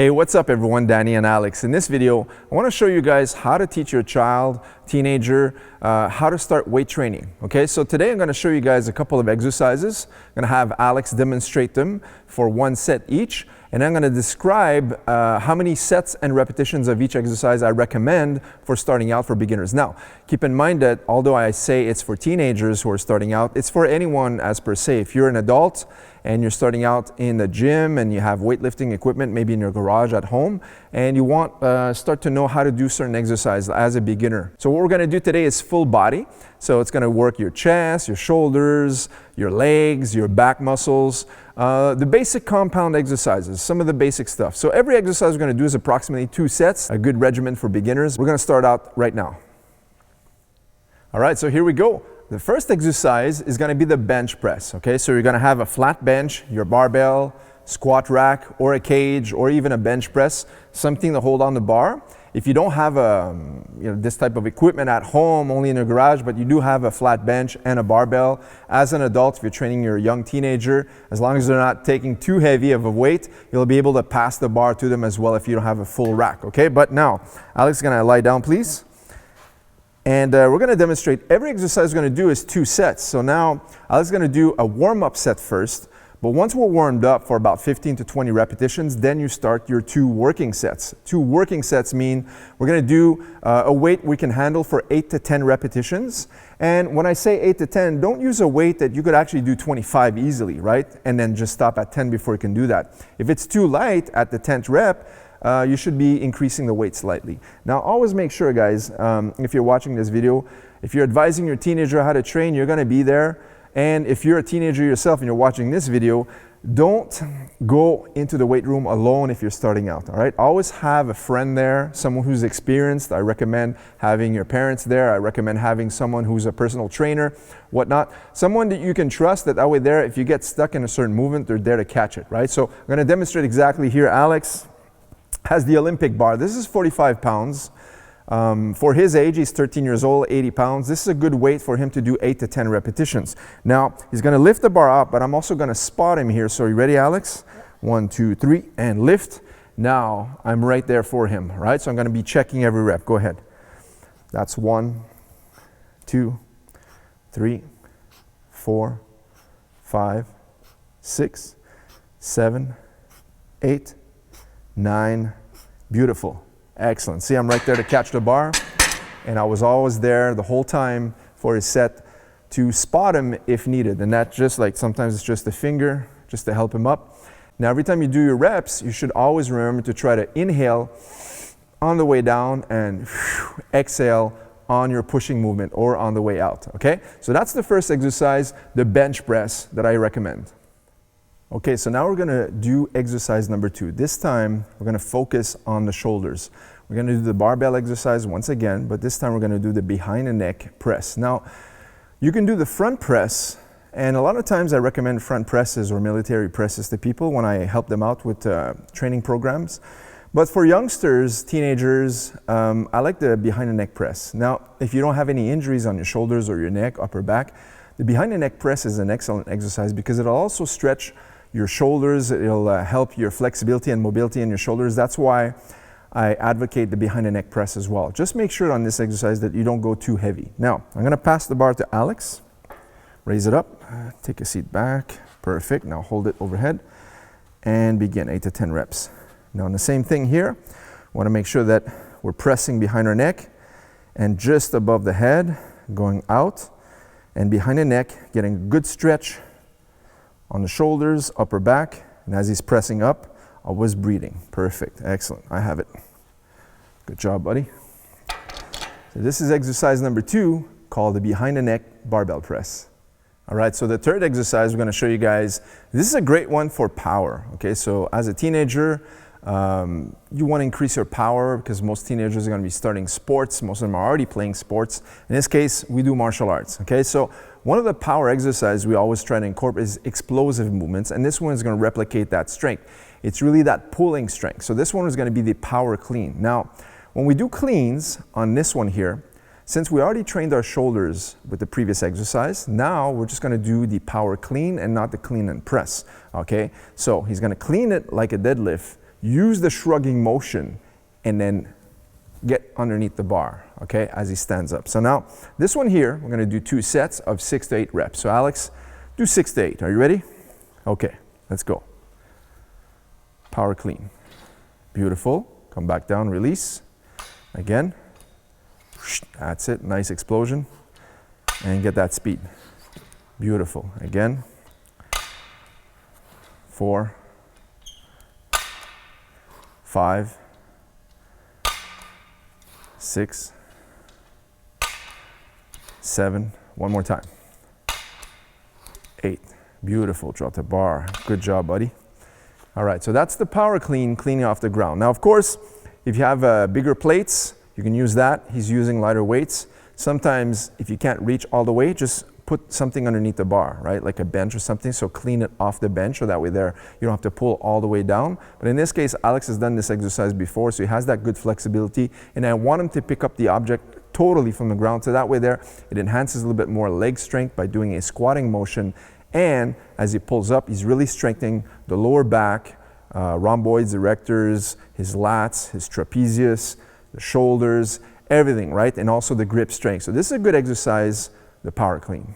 Hey, what's up everyone? Danny and Alex. In this video, I want to show you guys how to teach your child, teenager, how to start weight training. Okay, so today I'm going to show you guys a couple of exercises. I'm going to have Alex demonstrate them for one set each, and I'm going to describe how many sets and repetitions of each exercise I recommend for starting out for beginners. Now, keep in mind that although I say it's for teenagers who are starting out, it's for anyone as per se. If you're an adult and you're starting out in the gym and you have weightlifting equipment, maybe in your garage at home, and you want start to know how to do certain exercises as a beginner. So what we're going to do today is full body. So it's going to work your chest, your shoulders, your legs, your back muscles, the basic compound exercises, some of the basic stuff. So every exercise we're going to do is approximately 2 sets, a good regimen for beginners. We're going to start out right now. All right, so here we go. The first exercise is going to be the bench press. Okay, so you're going to have a flat bench, your barbell, squat rack, or a cage, or even a bench press, something to hold on the bar. If you don't have this type of equipment at home, only in your garage, but you do have a flat bench and a barbell, as an adult, if you're training your young teenager, as long as they're not taking too heavy of a weight, you'll be able to pass the bar to them as well if you don't have a full rack. Okay, but now, Alex is going to lie down, please. And we're going to demonstrate every exercise we're going to do is 2 sets. So now Alex is going to do a warm-up set first. But once we're warmed up for about 15 to 20 repetitions, then you start your 2 working sets. 2 working sets mean we're going to do a weight we can handle for 8 to 10 repetitions. And when I say 8 to 10, don't use a weight that you could actually do 25 easily, right? And then just stop at 10 before you can do that. If it's too light at the 10th rep, you should be increasing the weight slightly. Now, always make sure, guys, if you're watching this video, if you're advising your teenager how to train, you're going to be there. And if you're a teenager yourself and you're watching this video, don't go into the weight room alone if you're starting out, all right? Always have a friend there, someone who's experienced. I recommend having your parents there. I recommend having someone who's a personal trainer, whatnot. Someone that you can trust, that way there, if you get stuck in a certain movement, they're there to catch it, right? So I'm going to demonstrate exactly here. Alex has the Olympic bar. This is 45 pounds. For his age, he's 13 years old, 80 pounds. This is a good weight for him to do 8 to 10 repetitions. Now, he's going to lift the bar up, but I'm also going to spot him here. So, you ready, Alex? 1, 2, 3, and lift. Now, I'm right there for him, right? So I'm going to be checking every rep. Go ahead. That's 1, 2, 3, 4, 5, 6, 7, 8, 9. Beautiful. Excellent. See, I'm right there to catch the bar, and I was always there the whole time for his set to spot him if needed. And that just like sometimes it's just a finger just to help him up. Now, every time you do your reps, you should always remember to try to inhale on the way down and exhale on your pushing movement or on the way out. Okay, so that's the first exercise, the bench press, that I recommend. Okay, so now we're going to do exercise number 2. This time, we're going to focus on the shoulders. We're going to do the barbell exercise once again, but this time we're going to do the behind the neck press. Now, you can do the front press, and a lot of times I recommend front presses or military presses to people when I help them out with training programs. But for youngsters, teenagers, I like the behind the neck press. Now, if you don't have any injuries on your shoulders or your neck, upper back, the behind the neck press is an excellent exercise because it'll also stretch your shoulders. It'll help your flexibility and mobility in your shoulders. That's why I advocate the behind the neck press as well. Just make sure on this exercise that you don't go too heavy. Now, I'm going to pass the bar to Alex. Raise it up. Take a seat back. Perfect. Now hold it overhead and begin 8 to 10 reps. Now, on the same thing here, I want to make sure that we're pressing behind our neck and just above the head, going out, and behind the neck, getting a good stretch on the shoulders, upper back, and as he's pressing up, always breathing. Perfect. Excellent. I have it. Good job, buddy. So this is exercise number 2, called the behind the neck barbell press. All right, so the third exercise we're going to show you guys, this is a great one for power. Okay, so as a teenager, you want to increase your power because most teenagers are going to be starting sports. Most of them are already playing sports. In this case, we do martial arts. Okay, so one of the power exercises we always try to incorporate is explosive movements, and this one is going to replicate that strength. It's really that pulling strength. So this one is going to be the power clean. Now, when we do cleans on this one here, since we already trained our shoulders with the previous exercise, now we're just going to do the power clean and not the clean and press. Okay, so he's going to clean it like a deadlift use the shrugging motion and then get underneath the bar, okay, as he stands up. So now, this one here, we're gonna do 2 sets of 6 to 8 reps. So Alex, do 6 to 8. Are you ready? Okay, let's go. Power clean. Beautiful. Come back down, release. Again. That's it, nice explosion. And get that speed. Beautiful. Again. 4, 5, 6, 7, one more time. 8, beautiful, drop the bar. Good job, buddy. All right, so that's the power clean, cleaning off the ground. Now, of course, if you have bigger plates, you can use that. He's using lighter weights. Sometimes, if you can't reach all the way, just put something underneath the bar, right? Like a bench or something, so clean it off the bench, so that way there, you don't have to pull all the way down. But in this case, Alex has done this exercise before, so he has that good flexibility, and I want him to pick up the object totally from the ground, so that way there, it enhances a little bit more leg strength by doing a squatting motion, and as he pulls up, he's really strengthening the lower back, rhomboids, erectors, his lats, his trapezius, the shoulders, everything, right? And also the grip strength. So this is a good exercise, the power clean.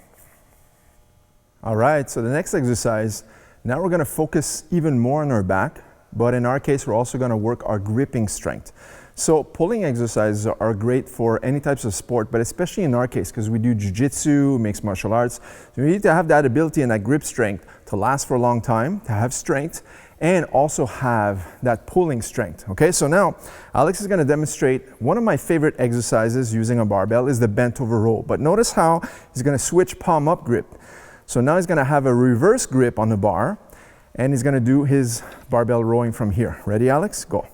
All right, so the next exercise, now we're gonna focus even more on our back, but in our case, we're also gonna work our gripping strength. So pulling exercises are great for any types of sport, but especially in our case, because we do jiu-jitsu, mixed martial arts, so you need to have that ability and that grip strength to last for a long time, to have strength, and also have that pulling strength, okay? So now, Alex is gonna demonstrate one of my favorite exercises using a barbell is the bent over row, but notice how he's gonna switch palm up grip. So now he's gonna have a reverse grip on the bar, and he's gonna do his barbell rowing from here. Ready, Alex? Go.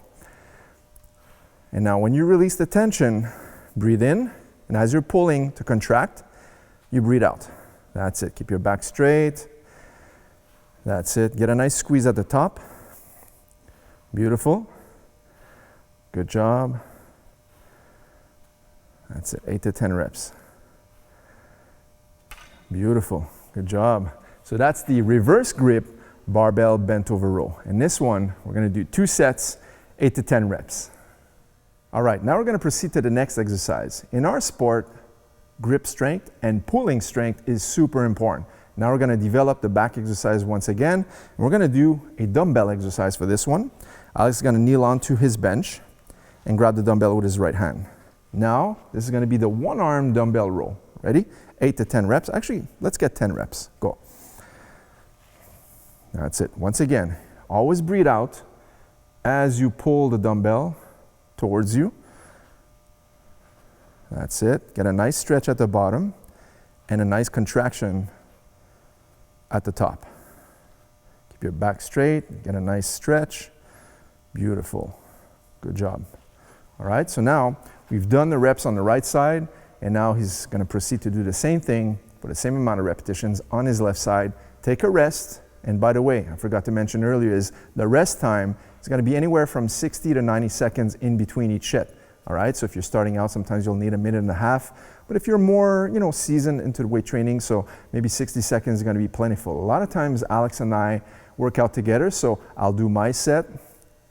And now when you release the tension, breathe in, and as you're pulling to contract, you breathe out. That's it, keep your back straight. That's it, get a nice squeeze at the top. Beautiful. Good job. That's it, 8 to 10 reps. Beautiful, good job. So that's the reverse grip barbell bent over row. And this one, we're gonna do 2 sets, 8 to 10 reps. All right, now we're gonna proceed to the next exercise. In our sport, grip strength and pulling strength is super important. Now we're gonna develop the back exercise once again, and we're gonna do a dumbbell exercise for this one. Alex is gonna kneel onto his bench and grab the dumbbell with his right hand. Now, this is gonna be the one-arm dumbbell row. Ready? 8 to 10 reps. Actually, let's get 10 reps. Go. That's it. Once again, always breathe out as you pull the dumbbell towards you. That's it. Get a nice stretch at the bottom and a nice contraction at the top. Keep your back straight, get a nice stretch. Beautiful. Good job. All right, so now we've done the reps on the right side, and now he's gonna proceed to do the same thing for the same amount of repetitions on his left side. Take a rest, and by the way, I forgot to mention earlier is the rest time is gonna be anywhere from 60 to 90 seconds in between each set. All right, so if you're starting out, sometimes you'll need a minute and a half, but if you're more, seasoned into the weight training, so maybe 60 seconds is gonna be plentiful. A lot of times Alex and I work out together, so I'll do my set.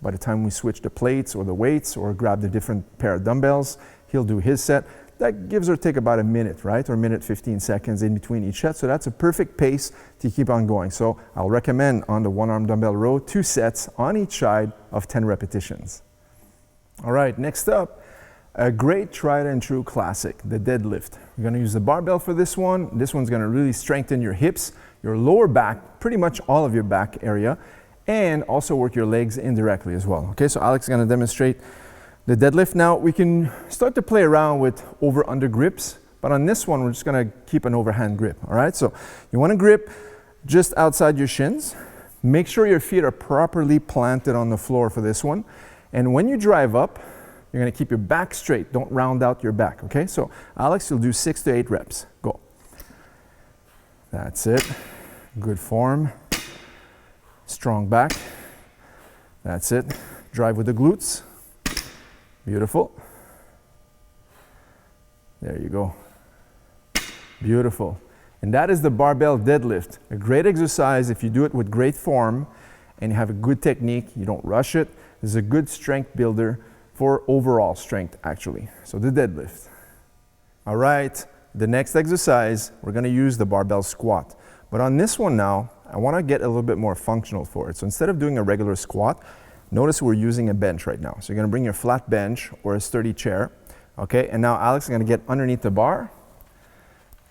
By the time we switch the plates or the weights or grab the different pair of dumbbells, he'll do his set. That gives or take about a minute, right? Or a minute, 15 seconds in between each set. So that's a perfect pace to keep on going. So I'll recommend on the one-arm dumbbell row, 2 sets on each side of 10 repetitions. All right, next up, a great tried and true classic, the deadlift. We're gonna use the barbell for this one. This one's gonna really strengthen your hips, your lower back, pretty much all of your back area, and also work your legs indirectly as well. Okay, so Alex is gonna demonstrate the deadlift. Now we can start to play around with over-under grips, but on this one, we're just gonna keep an overhand grip, all right? So you wanna grip just outside your shins. Make sure your feet are properly planted on the floor for this one. And when you drive up, you're gonna keep your back straight. Don't round out your back, okay? So Alex, you'll do 6 to 8 reps. Go. That's it. Good form. Strong back. That's it. Drive with the glutes. Beautiful. There you go. Beautiful. And that is the barbell deadlift. A great exercise if you do it with great form and you have a good technique. You don't rush it. This is a good strength builder for overall strength, actually. So the deadlift. All right, the next exercise, we're gonna use the barbell squat. But on this one now, I wanna get a little bit more functional for it. So instead of doing a regular squat, notice we're using a bench right now. So you're gonna bring your flat bench or a sturdy chair, okay? And now Alex is gonna get underneath the bar,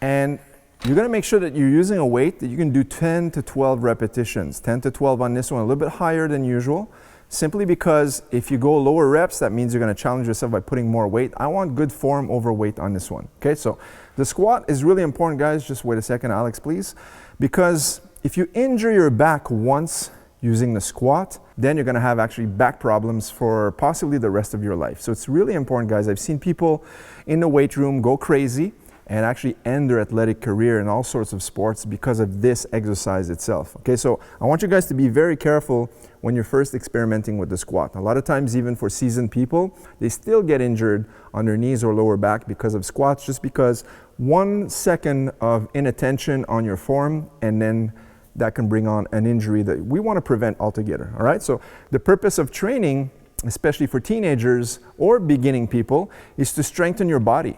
and you're gonna make sure that you're using a weight that you can do 10 to 12 repetitions. 10 to 12 on this one, a little bit higher than usual, simply because if you go lower reps, that means you're gonna challenge yourself by putting more weight. I want good form over weight on this one, okay? So the squat is really important, guys. Just wait a second, Alex, please. Because if you injure your back once using the squat, then you're gonna have actually back problems for possibly the rest of your life. So it's really important, guys. I've seen people in the weight room go crazy and actually end their athletic career in all sorts of sports because of this exercise itself. Okay, so I want you guys to be very careful when you're first experimenting with the squat. A lot of times, even for seasoned people, they still get injured on their knees or lower back because of squats, just because 1 second of inattention on your form, and then that can bring on an injury that we want to prevent altogether. All right, so the purpose of training, especially for teenagers or beginning people, is to strengthen your body.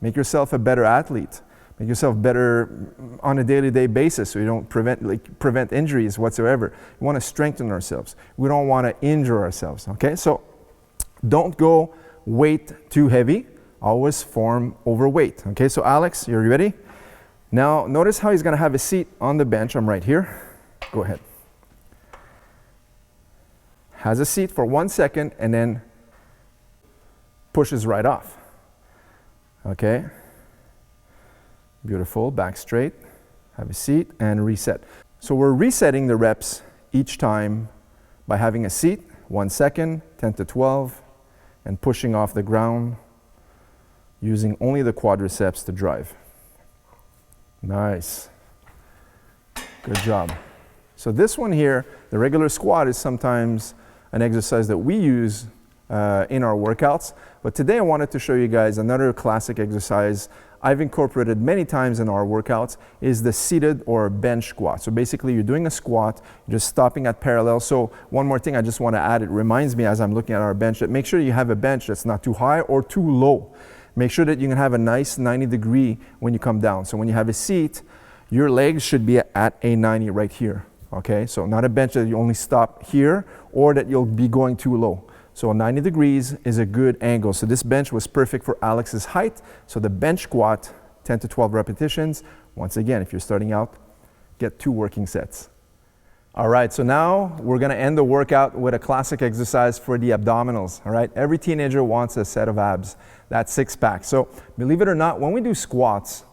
Make yourself a better athlete. Make yourself better on a day-to-day basis so you don't prevent injuries whatsoever. We want to strengthen ourselves. We don't want to injure ourselves, okay? So don't go weight too heavy. Always form over weight, okay? So Alex, you're ready? Now notice how he's going to have a seat on the bench. I'm right here. Go ahead. Has a seat for 1 second and then pushes right off. Okay, beautiful, back straight, have a seat and reset. So we're resetting the reps each time by having a seat, 1 second, 10 to 12, and pushing off the ground using only the quadriceps to drive. Nice, good job. So this one here, the regular squat, is sometimes an exercise that we use in our workouts, but today I wanted to show you guys another classic exercise I've incorporated many times in our workouts, is the seated or bench squat. So basically you're doing a squat, you're just stopping at parallel. So one more thing I just want to add, it reminds me as I'm looking at our bench, that make sure you have a bench that's not too high or too low. Make sure that you can have a nice 90-degree when you come down. So when you have a seat, your legs should be at a 90 right here, okay? So not a bench that you only stop here or that you'll be going too low. So 90 degrees is a good angle. So this bench was perfect for Alex's height. So the bench squat, 10 to 12 repetitions. Once again, if you're starting out, get 2 working sets. All right, so now we're gonna end the workout with a classic exercise for the abdominals, all right? Every teenager wants a set of abs, that 6-pack. So believe it or not, when we do squats,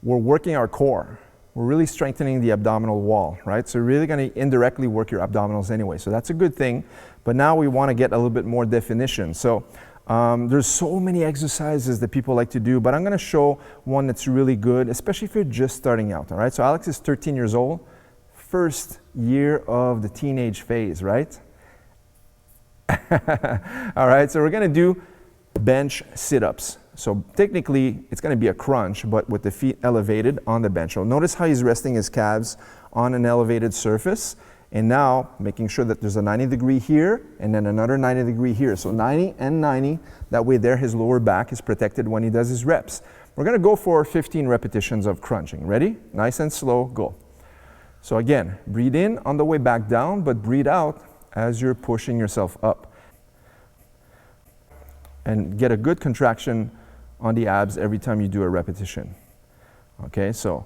we're working our core. We're really strengthening the abdominal wall, right? So you're really gonna indirectly work your abdominals anyway. So that's a good thing. But now we wanna get a little bit more definition. So there's so many exercises that people like to do, but I'm gonna show one that's really good, especially if you're just starting out, all right? So Alex is 13 years old, first year of the teenage phase, right? All right, so we're gonna do bench sit-ups. So technically, it's gonna be a crunch, but with the feet elevated on the bench. So notice how he's resting his calves on an elevated surface. And now, making sure that there's a 90-degree here, and then another 90-degree here. So 90 and 90, that way there his lower back is protected when he does his reps. We're gonna go for 15 repetitions of crunching. Ready? Nice and slow, go. So again, breathe in on the way back down, but breathe out as you're pushing yourself up. And get a good contraction on the abs every time you do a repetition. Okay, so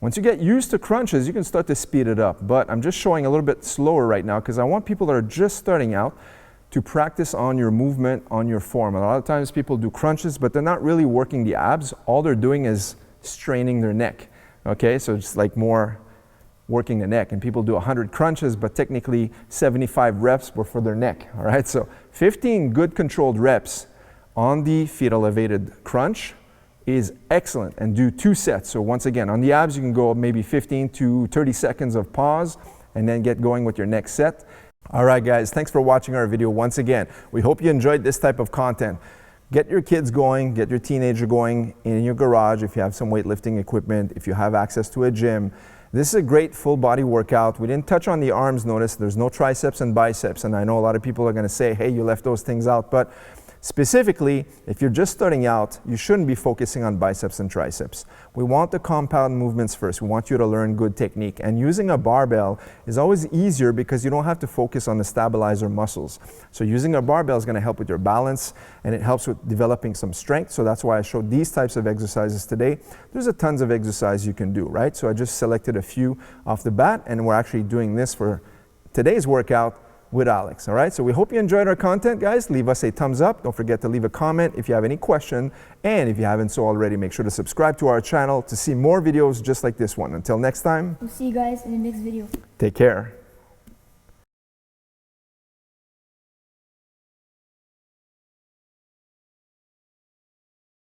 once you get used to crunches, you can start to speed it up. But I'm just showing a little bit slower right now because I want people that are just starting out to practice on your movement, on your form. A lot of times people do crunches, but they're not really working the abs. All they're doing is straining their neck. Okay, so it's like more working the neck. And people do 100 crunches, but technically 75 reps were for their neck. All right, so 15 good controlled reps on the feet elevated crunch is excellent, and do 2 sets. So once again, on the abs, you can go maybe 15 to 30 seconds of pause and then get going with your next set. All right, guys, thanks for watching our video once again. We hope you enjoyed this type of content. Get your kids going, get your teenager going in your garage if you have some weightlifting equipment, if you have access to a gym. This is a great full body workout. We didn't touch on the arms, notice there's no triceps and biceps, and I know a lot of people are gonna say, hey, you left those things out, but specifically, if you're just starting out, you shouldn't be focusing on biceps and triceps. We want the compound movements first. We want you to learn good technique. And using a barbell is always easier because you don't have to focus on the stabilizer muscles. So using a barbell is going to help with your balance, and it helps with developing some strength. So that's why I showed these types of exercises today. There's a tons of exercise you can do, right? So I just selected a few off the bat, and we're actually doing this for today's workout with Alex. All right, so we hope you enjoyed our content, guys. Leave us a thumbs up. Don't forget to leave a comment if you have any question, and if you haven't so already, make sure to subscribe to our channel to see more videos just like this one. Until next time, we'll see you guys in the next video. Take care.